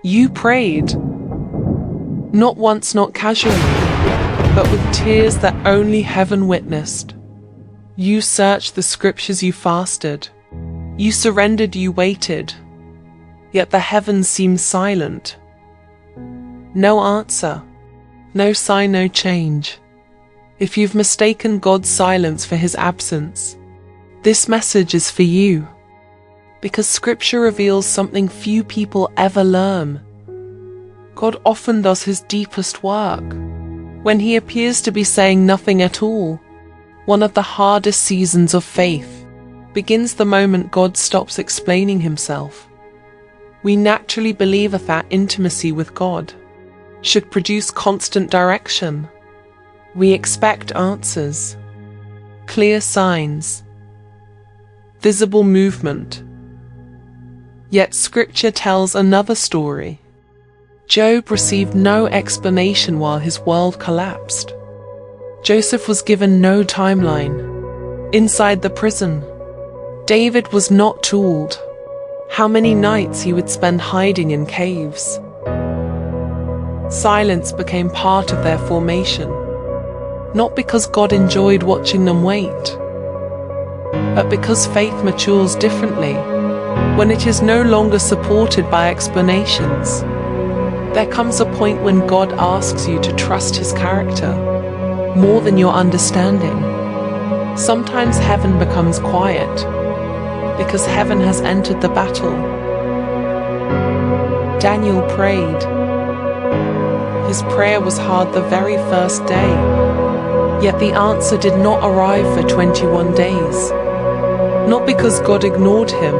You prayed. Not once, not casually, but with tears that only heaven witnessed. You searched the scriptures, you fasted. You surrendered, you waited. Yet the heavens seemed silent. No answer, no sign, no change. If you've mistaken God's silence for his absence, this message is for you. Because scripture reveals something few people ever learn. God often does his deepest work when he appears to be saying nothing at all. One of the hardest seasons of faith begins the moment God stops explaining himself. We naturally believe that intimacy with God should produce constant direction. We expect answers, clear signs, visible movement. Yet Scripture tells another story. Job received no explanation while his world collapsed. Joseph was given no timeline. Inside the prison, David was not told how many nights he would spend hiding in caves. Silence became part of their formation, not because God enjoyed watching them wait, but because faith matures differently when it is no longer supported by explanations. There comes a point when God asks you to trust his character more than your understanding. Sometimes heaven becomes quiet because heaven has entered the battle. Daniel prayed. His prayer was hard the very first day, yet the answer did not arrive for 21 days. Not because God ignored him,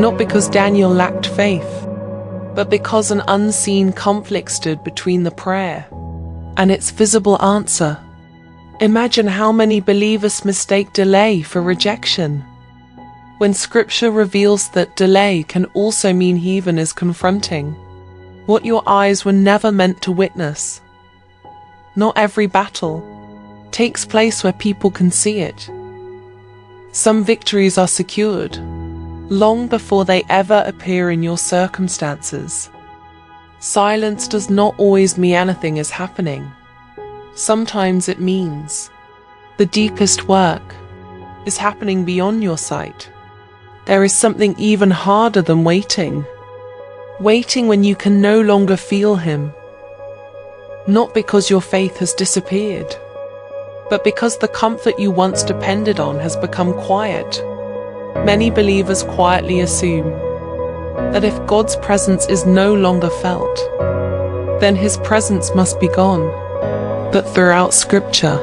not because Daniel lacked faith, but because an unseen conflict stood between the prayer and its visible answer. Imagine how many believers mistake delay for rejection, when Scripture reveals that delay can also mean heaven is confronting what your eyes were never meant to witness. Not every battle takes place where people can see it. Some victories are secured long before they ever appear in your circumstances. Silence does not always mean anything is happening. Sometimes it means the deepest work is happening beyond your sight. There is something even harder than waiting. Waiting when you can no longer feel him. Not because your faith has disappeared, but because the comfort you once depended on has become quiet. Many believers quietly assume that if God's presence is no longer felt, then his presence must be gone. But throughout Scripture,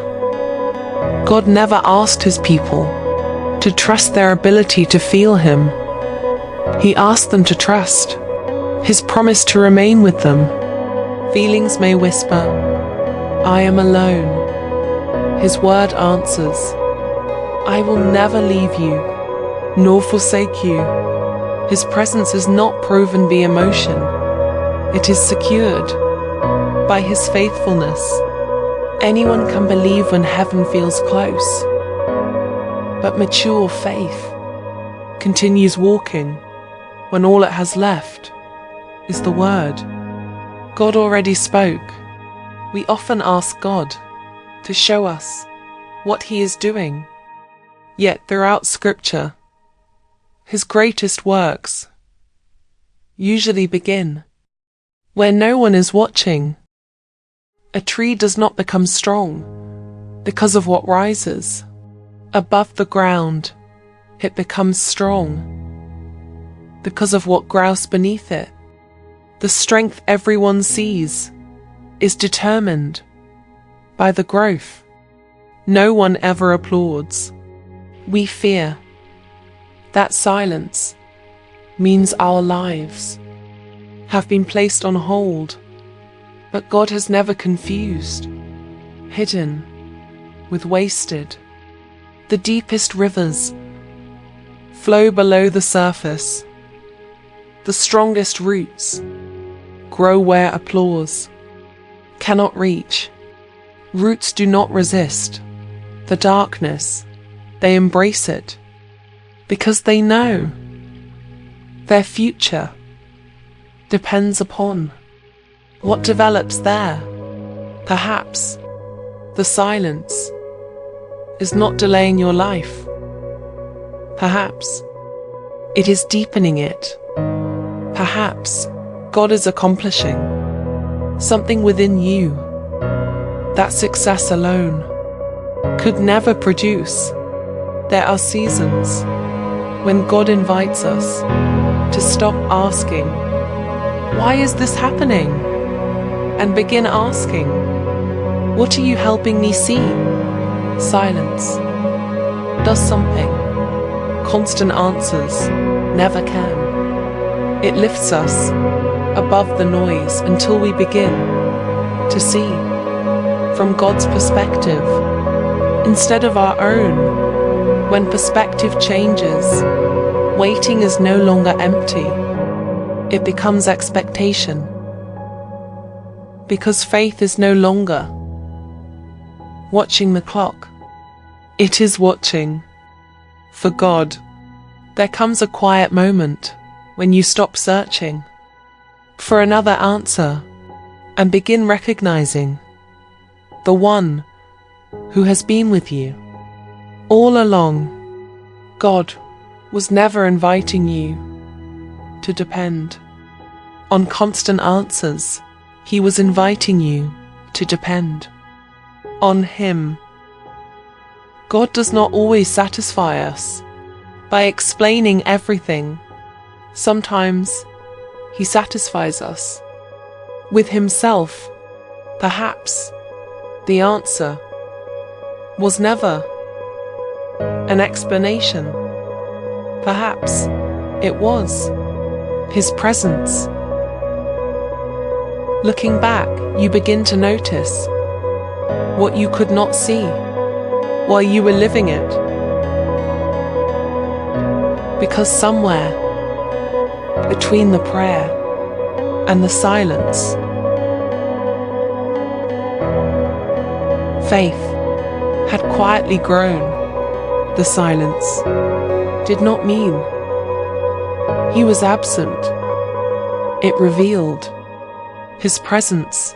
God never asked his people to trust their ability to feel him. He asked them to trust his promise to remain with them. Feelings may whisper, "I am alone." His word answers, "I will never leave you nor forsake you." His presence is not proven by emotion. It is secured by his faithfulness. Anyone can believe when heaven feels close, but mature faith continues walking when all it has left is the word. God already spoke. We often ask God to show us what he is doing. Yet throughout Scripture, his greatest works usually begin where no one is watching. A tree does not become strong because of what rises above the ground. It becomes strong because of what grows beneath it. The strength everyone sees is determined by the growth no one ever applauds. We fear that silence means our lives have been placed on hold, but God has never confused hidden with wasted. The deepest rivers flow below the surface. The strongest roots grow where applause cannot reach. Roots do not resist the darkness, they embrace it because they know their future depends upon what develops there. Perhaps the silence is not delaying your life. Perhaps it is deepening it. Perhaps God is accomplishing something within you that success alone could never produce. There are seasons when God invites us to stop asking, "Why is this happening?" and begin asking, "What are you helping me see?" Silence does something constant answers never can. It lifts us above the noise until we begin to see from God's perspective instead of our own. When perspective changes, waiting is no longer empty. It becomes expectation. Because faith is no longer watching the clock. It is watching for God. There comes a quiet moment when you stop searching for another answer and begin recognizing the one who has been with you all along. God was never inviting you to depend on constant answers. He was inviting you to depend on Him. God does not always satisfy us by explaining everything. Sometimes He satisfies us with Himself. Perhaps the answer was never an explanation. Perhaps it was His presence. Looking back, you begin to notice what you could not see while you were living it. Because somewhere between the prayer and the silence, faith had quietly grown. The silence did not mean He was absent. It revealed His presence.